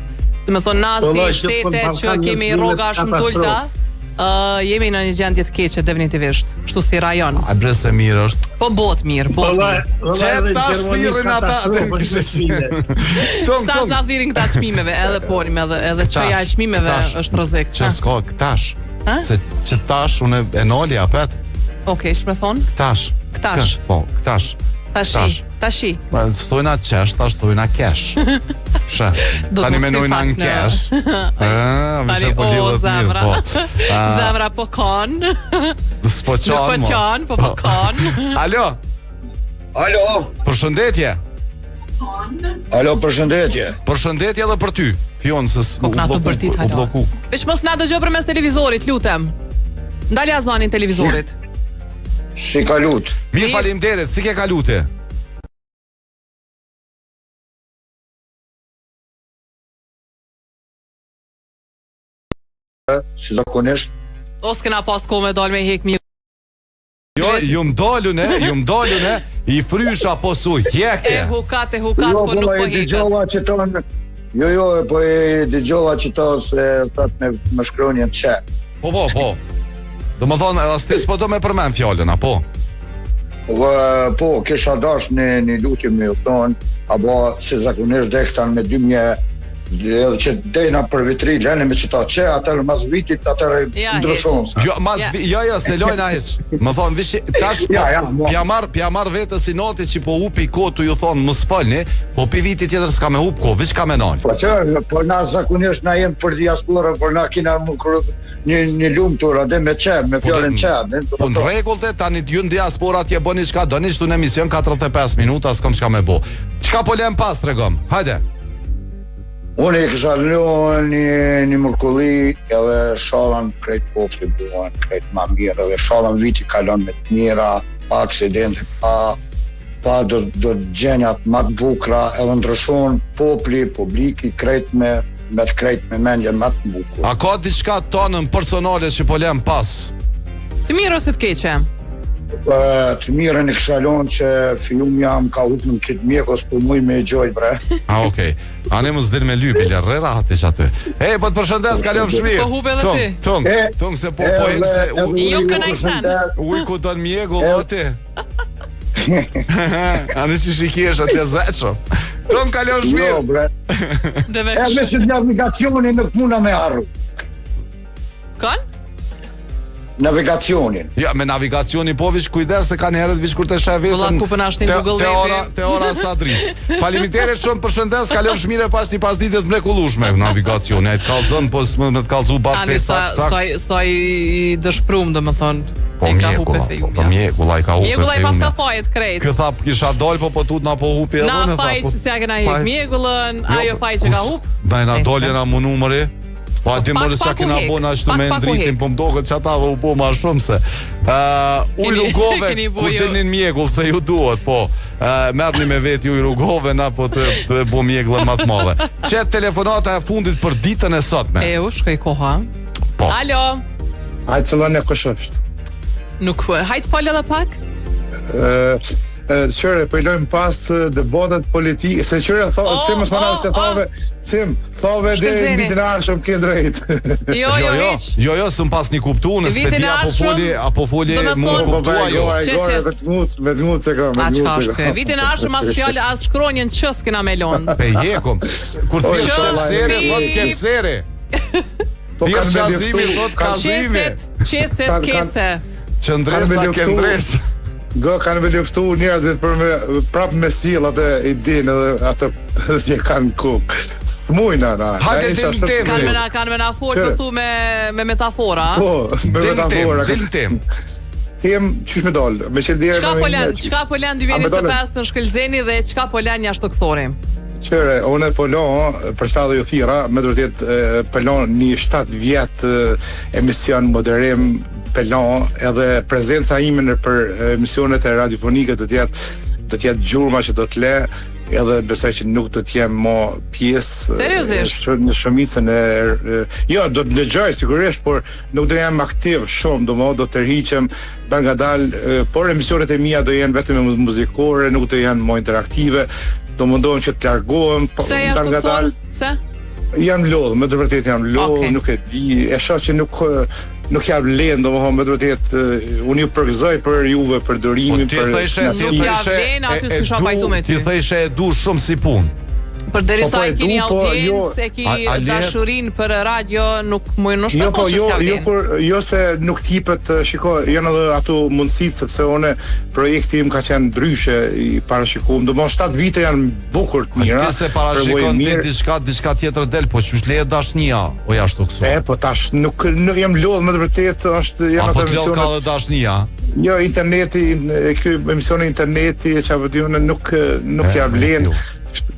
D: Do të thonë na si shtete që kemi rroga shumë tulta, jemi në një gjendje të keqe definitivisht, kështu si rajon.
B: A bre se mirë është.
D: Po bot mirë, bot mirë.
B: Çe tash thirrin ata atë kishte çmime.
D: Tash na thirrin këta çmimeve, edhe ponim edhe çaja e çmimeve është rrezik.
B: Çe s'ka këtash. Se që tash unë e noli apet.
D: Okej, ç'më thon?
B: Këtash. Po, këtash.
D: Tashi.
B: Ma stojna qesh, tash stojna kesh. Pse? Tani menojna në kesh.
D: Tani zemra. Zemra po kon.
B: S'po qan,
D: po kon.
B: Alo. Përshëndetje.
J: Alo, përshëndetje.
B: Përshëndetje edhe për ty. Fion, se u bloku.
D: Veç mos na dëgjoj përmes televizorit, lutem. Ndalja zonin televizorit.
J: Si ka lut?
B: Mirë, faleminderit, si ke kalute?
J: Si zakonisht.
D: O s'kena pas kohë me dal me hek mi.
B: Jo, ju mdolune, i frysha po su hjeke.
D: E hukat, po nuk po heket.
J: Jo, po e dëgjova që to se thot me shkronjën që.
B: Po. Do më thonë, edhe s'ti s'po do me përmen fjallën, apo?
J: Po, kisha dash një lutim me thonë, apo se zakonisht dekshtan me 2000, edhe që dejna për vitri lene me qëta që, atër mas vitit, atër ndryshon.
B: Jo, se lojna heq. Më thonë, vishi, tash, pja marr vete si noti që po upi ko të ju thonë, më s'falni, po pi vitit tjetër s'ka me up ko, vish ka me nalë.
J: Po që, po na zakonisht na jem për diaspora, por na kina një lumë të rade me që, me fjallin që.
B: Po në regullte, tani t'ju në diaspora t'je bo një shka, do një shtu në emision 45 minuta, s'kom shka me bo. Qka po lem pas, tregom? Hajde.
J: Unë i kësha një mërkulli edhe shalan krejt popli buan, krejt ma mirë, edhe shalan viti kalon me të mira, pa aksidente, pa pa do gjenjat më të bukura edhe ndryshon publiki krejt me të krejt me mendje më të bukur.
B: A ka diçka tonën personale që po lem pas?
D: Të mirë ose të keqe?
J: Të mirën e këshalon që fillum jam ka hupë në këtë mjekos për muj me gjoj, bre.
B: Okej. A ne mos dhirë me lypi, lërë rahat ish aty. Po të përshëndes, kalom shmirë.
D: Po hupe edhe ti.
B: Tung, se po jenë se...
D: Jo këna i sen.
B: Uj ku të në mjekull, o ti. A në që shikesh atje zeqo. Tung, kalom shmirë.
J: Jo, bre. Me që të navigacionin nuk muna me arru.
D: Kon?
J: Navigacionin.
B: Ja, me navigacionin po vish kujdes se kanë herët vish kur të shef vetëm.
D: Ku përnashtin Google Mapi.
B: Te ora Sadris. Faleminderit shumë, përshëndes, kalon shmire pas një pasditë të mrekullueshme navigacioni. Ai të kallzon po më të kallzu bashkë
D: sa i dëshprum domethënë.
B: Po mjekulla i ka hupe.
D: Mjekulla i pas ka fajet krejt.
B: Kë thap kisha dol po tut na po hupi edhe
D: në thap. Na faj që s'ja kena hip mjekullën, ajo faj që ka hup.
B: Daj na dolje na mu numëri. Po aty mërë që kena bona ashtu me ndritin, po më doket që ata dhe u po ma shumë se ujrugove ku t'ilnin mjekull se ju duhet, po merrni me veti ujrugove na po të bo mjekullën ma të madhe. Qetë telefonata e fundit për ditën e sotme.
D: U shkoj koha.
B: Po.
D: Alo.
Q: Hajtë cëllon e këshësht.
D: Nuk, hajtë falë edhe pak?
Q: Qëre, pëjlojmë pas debatet politike, se qëre, cimë s'mana se thove dhe vitin arshëm ke drejt.
B: Jo, s'm pas një kuptu, në spedi apo foli më kuptua jo.
Q: Me të mutë se ka.
D: Vitin arshëm as fjallë, as shkronjën qës kena me lonë.
B: Pe jekum, kur të shkefsere, thot kefsere. Thirë qazimi, thot kazimi.
D: Qeset, kese.
B: Qëndresa, kendresa.
Q: Kanë me luftu njerëzit për me prapë me sill atë idin edhe atë që kanë kuk. Smujna na.
D: Kanë me na folë këtu me metafora.
Q: Po, me metafora. Tem çish me dal. Me çerdierë.
D: Çka po lan 2025 në Shkëlzeni dhe çka po lan jashtë Toksori?
Q: Qëre, unë po lan për shtatë ju thira, me vërtet po lan një 7 vjet emision moderim pelan edhe prezenca ime në për emisionet e radiofonike do të jetë gjurma që do të le edhe besoj që nuk do të jem më pjesë në shumicën e jo, do të dëgjoj sigurisht, por nuk do jam aktiv shumë, do të rriqem ngadal, por emisionet e mia do jenë vetëm muzikore, nuk do janë më interaktive, do mundohem që të largohem ngadal.
D: Pse?
Q: Jam lodh, me të vërtetë jam lodh, nuk e di, e shoh që nuk jam lehen, domethënë me të vërtetë unë ju përgëzoj për juve, për durimin, për
D: nuk ja vlen aty si shoh pajtu me ty.
B: Ti thëshë e du shumë si punë.
D: Për derisa e keni audiencë, e ki dashurinë për radio, nuk mund të shpëtosh.
Q: Jo se nuk tipet, shiko, janë edhe ato mundësitë sepse unë projekti im ka qenë ndryshe i parashikuar. Domosht 7 vite janë bukur të mira.
B: Ti se parashikon diçka tjetër del, po çu lehet dashnia o jashtë kësaj.
Q: Po tash nuk jam lodh me të vërtetë, është janë
B: ato emisione ka dashnia.
Q: Jo, interneti, ky emisioni interneti çfarë di unë nuk ja vlen.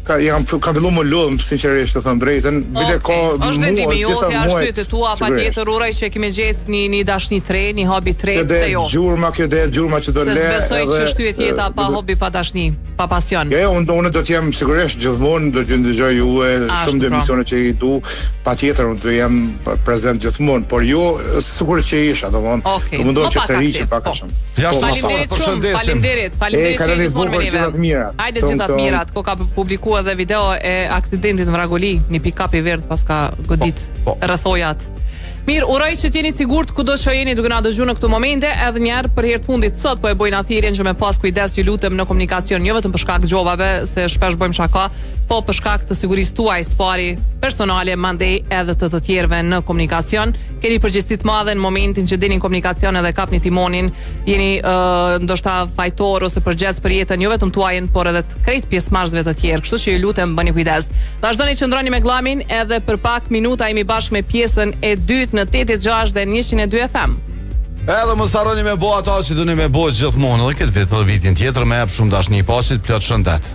Q: Kam fillu më lodhëm, sinqerisht të thëmë drejten.
D: Është vendimi jote, është ty të tua, pa tjetër uraj që kemi gjetë një dashni tre, një hobi tre,
Q: se jo. Kjo dhe gjurma që do le.
D: Se s'besoj që shtyhet jeta pa hobi, pa dashni, pa pasion.
Q: Jo, unë do t'jem sigurisht gjithmonë, do t'ju ndëgjoj juve, shumë dhe emisione që i du, pa tjetër unë do jem prezent gjithmonë, por jo, sigur që isha, do mundohem që të rriqe pak a shumë.
D: Faleminderit që i gjithmonë me neve. Hajde gjithat mirat, ko ka publikuar dhe video e aksidentit në Vragoli, një pick-up i verdh pas ka godit rrethojat. Mirë, uroj që t'jeni sigurt kudo që jeni duke na dëgjuar në këto momente, edhe një herë për herë të fundit sot po e bëjnë thirrjen që me pas kujdes, ju lutem, në komunikacion, jo vetëm për shkak të gjovave, se shpesh bëjmë shaka, po për shkak të sigurisë tuaj spari personale, mandej edhe të tjerëve në komunikacion. Keni përgjegjësi të madhe në momentin që dini komunikacion edhe kapni timonin, jeni ndoshta fajtor ose përgjegjës për jetën jo vetëm tuajën, por edhe të krejt pjesëmarrësve të tjerë. Kështu që ju lutem bëni kujdes. Vazhdoni që ndroni me Glamin, edhe për pak minuta jemi bashkë me pjesën e dytë në 86 dhe 102 FM.
B: Edhe mos harroni me bo ata që doni me bo gjithmonë, edhe këtë vitin tjetër me jap shumë dashni, pasit plot shëndet.